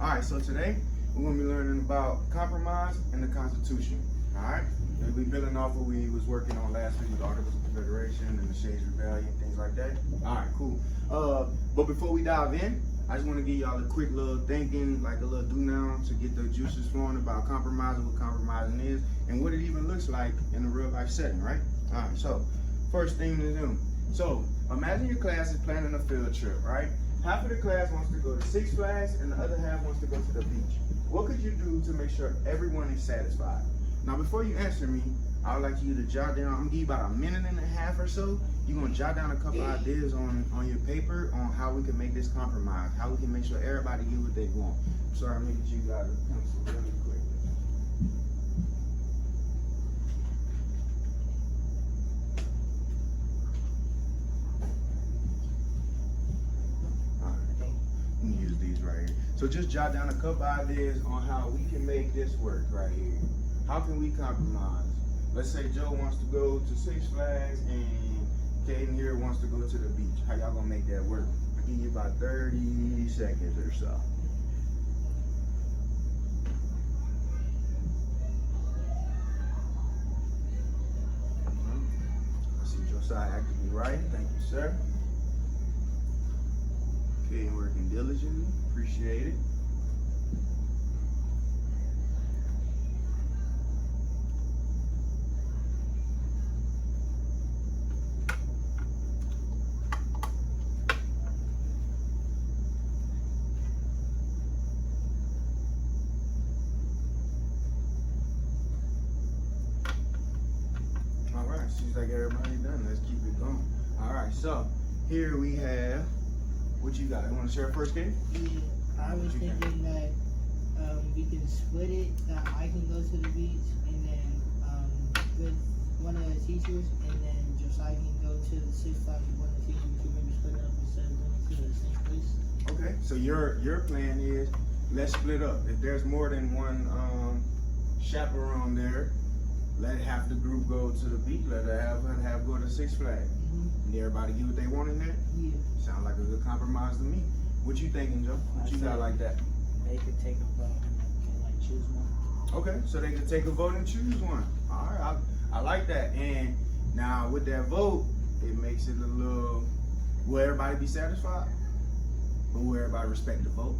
All right, so today we're gonna be learning about compromise and the Constitution. All right, and we building off what we was working on last week with the Articles of Confederation and the Shades Rebellion, things like that. All right, cool. But before we dive in, I just want to give y'all a quick little thinking, like a little do now to get the juices flowing about compromising, what compromising is, and what it even looks like in a real life setting, right? All right, so first thing to do. So imagine your class is planning a field trip, right? Half of the class wants to go to Six Flags and the other half wants to go to the beach. What could you do to make sure everyone is satisfied? Now, before you answer me, I would like you to jot down, I'm gonna give you about a minute and a half or so. You're gonna jot down a couple ideas on your paper on how we can make this compromise, how we can make sure everybody get what they want. Sorry, I'm gonna get you guys a pencil really quick. All right, I'm gonna use these right here. So just jot down a couple ideas on how we can make this work right here. How can we compromise? Let's say Joe wants to go to Six Flags and Caden here wants to go to the beach. How y'all gonna make that work? I'll give you about 30 seconds or so. I see Josiah actively writing. Thank you, sir. Caden working diligently. Appreciate it. Seems like everybody done. Let's keep it going. All right, so here we have, what you got? You want to share first, Kate? Yeah, I was thinking that we can split it, that I can go to the beach and then with one of the teachers, and then Josiah can go to the Six Flags with one of the teachers. We can maybe split it up instead of going to the same place. Okay, so your plan is, let's split up. If there's more than one chaperone there, let half the group go to the beach, let half go to Six Flags. And everybody get what they want in there? Yeah. Sound like a good compromise to me. What you thinking, Joe? What you got like that? They could take a vote and like choose one. Okay, so they could take a vote and choose one. All right, I like that. And now with that vote, it makes it a little, will everybody be satisfied? But will everybody respect the vote?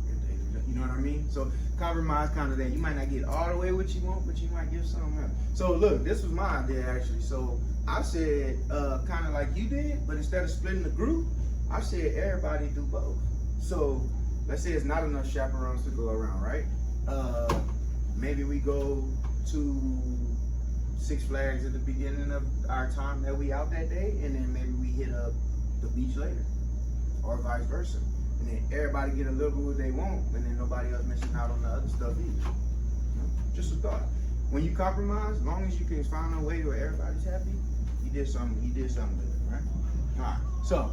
You know what I mean? So compromise kind of that. You might not get all the way what you want, but you might give something else. So look, this was my idea actually. So I said kind of like you did, but instead of splitting the group, I said everybody do both. So let's say it's not enough chaperones to go around, right? Maybe we go to Six Flags at the beginning of our time that we out that day, and then maybe we hit up the beach later, or vice versa. And then everybody get a little bit what they want, and then nobody else missing out on the other stuff either. You know? Just a thought. When you compromise, as long as you can find a way where everybody's happy, you did something good, right? All right, so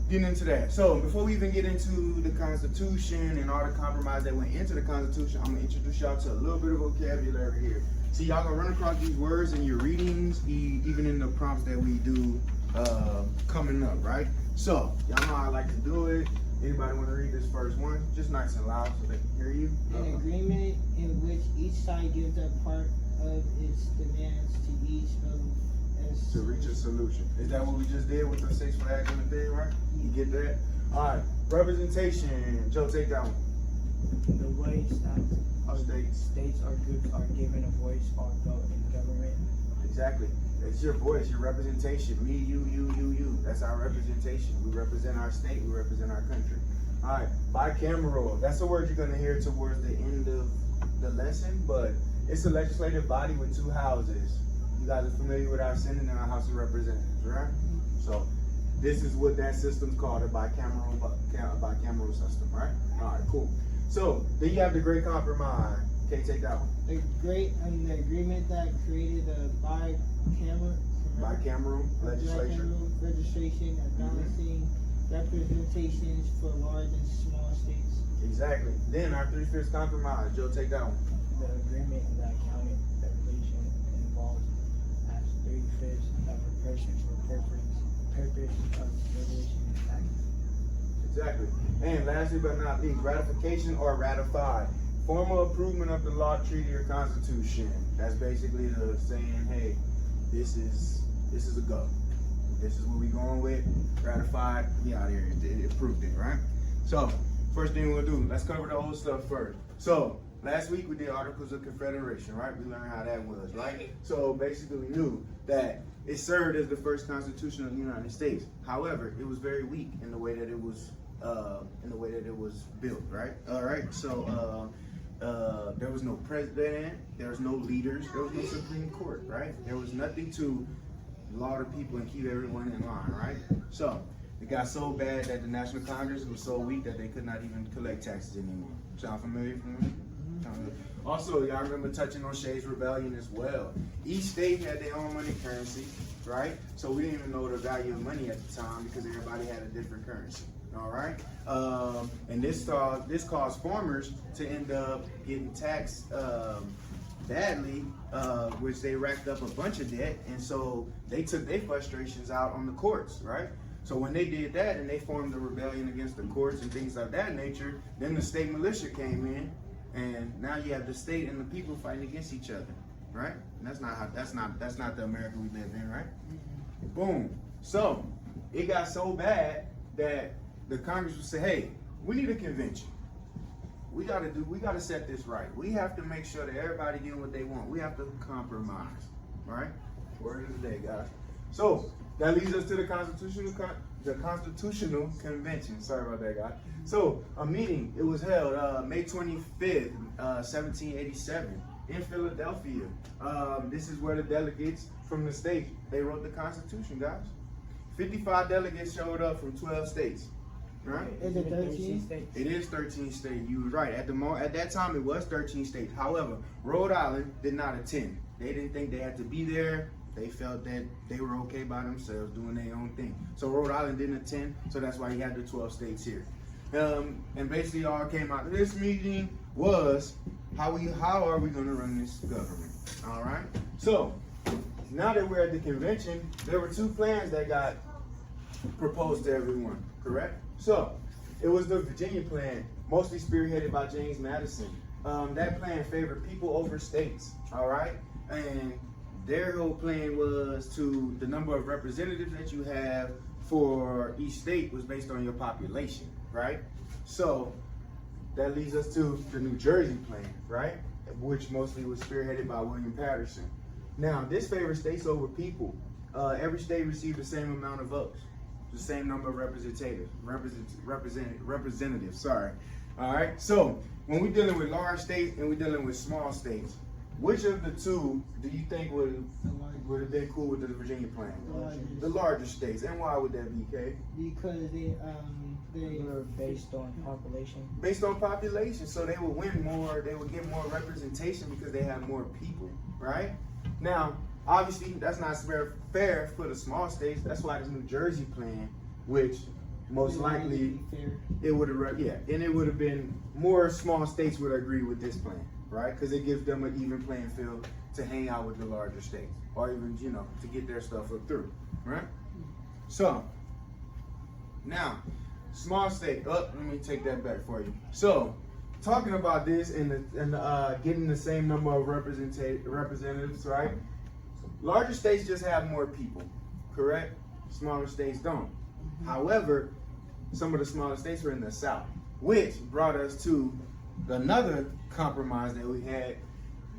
getting into that. So before we even get into the Constitution and all the compromise that went into the Constitution, I'm gonna introduce y'all to a little bit of vocabulary here. See, y'all gonna run across these words in your readings, even in the prompts that we do coming up, right? So y'all know how I like to do it. Anybody want to read this first one? Just nice and loud so they can hear you. An agreement in which each side gives up part of its demands to each of as to reach a solution. Is that what we just did with the Six Flags and the thing, right? You get that? All right. Representation. Joe, take that one. The ways that states or groups are given a voice or vote in government. Exactly. It's your voice, your representation. Me, you. That's our representation. We represent our state. We represent our country. All right. Bicameral. That's a word you're going to hear towards the end of the lesson, but it's a legislative body with two houses. You guys are familiar with our Senate and our House of Representatives, right? So this is what that system's called, a bicameral system, right? All right, cool. So then you have the Great Compromise. Okay, take that one. the agreement that created the bicameral legislation and balancing representations for large and small states. Exactly. Then our 3/5 compromise. Joe, take that one. The agreement that county regulation involves as 3/5 of a person for purpose of regulation and taxes. Exactly. And lastly but not least, ratification or ratified. Formal approval of the law, treaty, or constitution. That's basically the saying, hey, this is a go. This is what we going with. Ratified, we out here. It approved it, right? So, first thing we'll do, let's cover the old stuff first. So, last week we did Articles of Confederation, right? We learned how that was, right? So basically we knew that it served as the first constitution of the United States. However, it was very weak in the way that it was built, right? All right. So there was no president, there was no leaders, there was no Supreme Court, right? There was nothing to law the people and keep everyone in line, right? So it got so bad that the National Congress was so weak that they could not even collect taxes anymore. Sound familiar from me? Also, y'all remember touching on Shays' Rebellion as well. Each state had their own money currency, right? So we didn't even know the value of money at the time because everybody had a different currency. All right, and this caused farmers to end up getting taxed badly, which they racked up a bunch of debt, and so they took their frustrations out on the courts, right? So when they did that and they formed a rebellion against the courts and things of that nature, then the state militia came in, and now you have the state and the people fighting against each other, right? And that's not the America we live in, right? Boom. So it got so bad that the Congress would say, hey, we need a convention. We gotta set this right. We have to make sure that everybody getting what they want. We have to compromise, right? Word of the day, guys. So that leads us to the Constitutional Convention. Sorry about that, guys. So a meeting, it was held May 25th, 1787 in Philadelphia. This is where the delegates from the states, they wrote the Constitution, guys. 55 delegates showed up from 12 states. Right? Is it 13? It is 13 states. You was right. At that time, it was 13 states. However, Rhode Island did not attend. They didn't think they had to be there. They felt that they were okay by themselves doing their own thing. So Rhode Island didn't attend. So that's why you had the 12 states here. And basically, all came out of this meeting was how are we going to run this government? All right. So now that we're at the convention, there were two plans that got proposed to everyone. Correct. So, it was the Virginia plan, mostly spearheaded by James Madison. That plan favored people over states, all right? And their whole plan was to the number of representatives that you have for each state was based on your population, right? So, that leads us to the New Jersey plan, right? Which mostly was spearheaded by William Patterson. Now, this favored states over people. Every state received the same amount of votes. The same number of representatives, sorry. All right, so when we're dealing with large states and we're dealing with small states, which of the two do you think would have been cool with the Virginia plan? The larger states. And why would that be, Kay? Because they were based on population. Based on population, so they would win more, they would get more representation because they have more people, right? Now, obviously, that's not fair for the small states. That's why this New Jersey plan, which most likely it would have, and it would have been more small states would agree with this plan, right? Because it gives them an even playing field to hang out with the larger states, or even to get their stuff up through, right? So now, small state. Let me take that back for you. So, talking about this and getting the same number of representatives, right? Larger states just have more people, correct? Smaller states don't. However, some of the smaller states were in the South, which brought us to another compromise that we had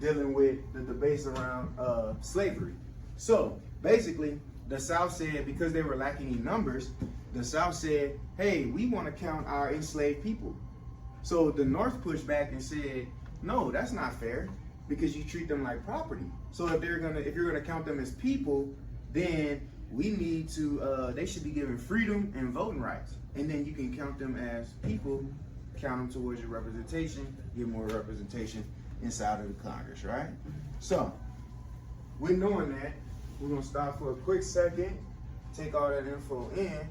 dealing with the debates around slavery. So basically, the South said, because they were lacking in numbers, the South said, hey, we want to count our enslaved people. So the North pushed back and said, no, that's not fair, because you treat them like property. So if you're gonna count them as people, then we need to they should be given freedom and voting rights. And then you can count them as people, count them towards your representation, get more representation inside of the Congress, right? So with knowing that, we're gonna stop for a quick second, take all that info in.